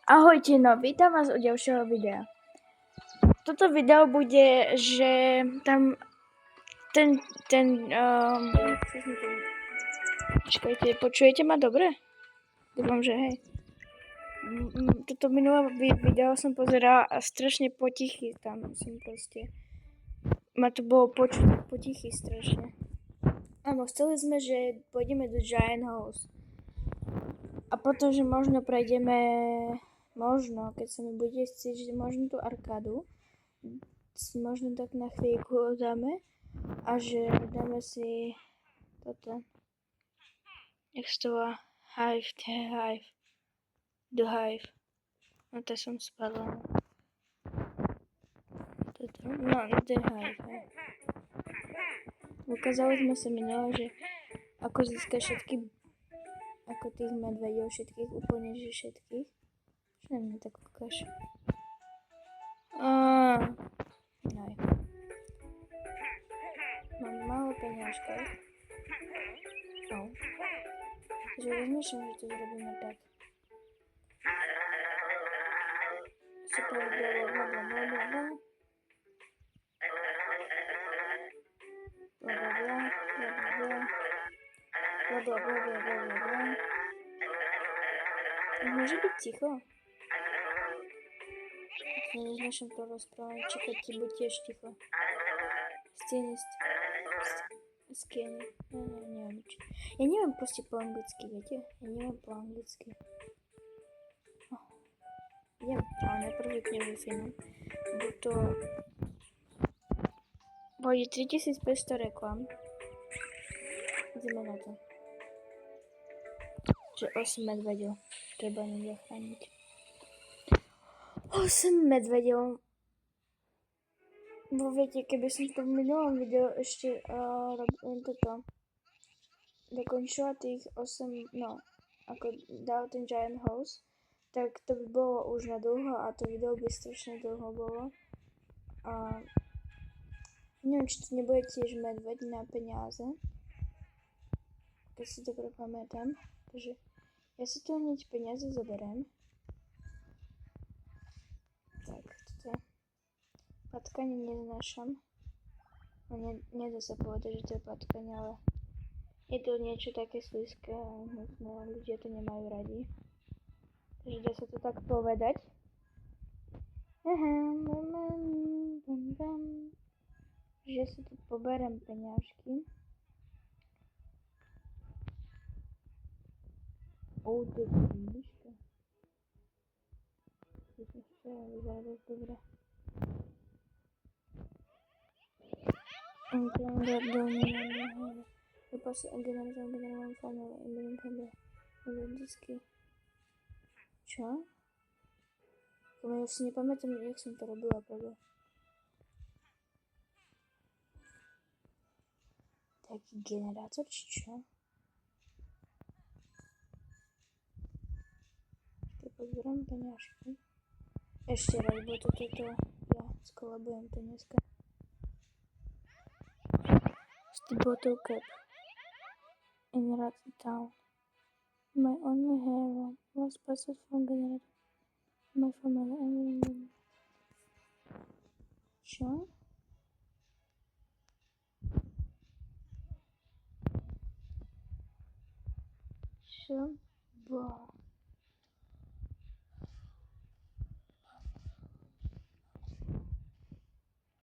Ahojte, no vítam vás u ďalšieho videa. Toto video bude, že tam počkajte, počujete ma dobre? Dúfam, že hej. Toto minulé video som pozerala a strašne potichy tam som proste. Ma to bolo počuť potichy strašne. Áno, chceli sme, že pôjdeme do Giant House. A potom, že možno prejdeme, keď sa mi bude chcieť, že možno tú arkádu, možno tak na chvíľku dáme a že dáme si toto, jak sa to volá, The Hive. No to som spadla. Toto, no The Hive, hej. Ukázali sme sa minule, že ako získať všetky, ako tých medvedov všetkých, úplne že všetkých. Čo na mňa tak ukáž? Aj. Mám málo peňažkov. Takže rozmýšľam, že to zrobíme tak. Super, blablabla. Môže byť ticho? Neznášam to rozprávanie, čakať ti, buď tiež ticho. Skinny. Neviem či. Ja neviem proste po anglicky, viete? Ja neviem po anglicky. Idem, ale najprv vypnem Wi-Fi, no. To bude 3500 reklam. Ideme na to. Že 8 medvedov treba nám zachrániť. 8 medvedov. Bo viete, keby som v tom minulom videu ešte dokončila tých 8, no, ako dal ten Giant House, tak to by bolo už na dlho a to video by strašne dlho bolo. A neviem, či to nebude tiež medveď na peniaze, keď si dobre pamätám. Takže ja si tu hneď peniaze zoberiem. Tak, toto je. Patkanie neznášam. No, nedá sa povedať, že to je patkanie, ale je to niečo také slízke a ľudia to nemajú radi. Takže dá sa to tak povedať. Že si tu poberiem peňažky. To je knižka. To sa chcela vyzerá dosť dobre. Generálne family, disky. Čo? Ja už si nepamätám, jak som to robila prvé. Taký generátor, či čo? Ešte pozberám peňažky. Ešte raz, bo toto ja skolabujem to dneska. The bottle cap in Ratty Town. My only hero was passed from generator. My family and Čo? Bo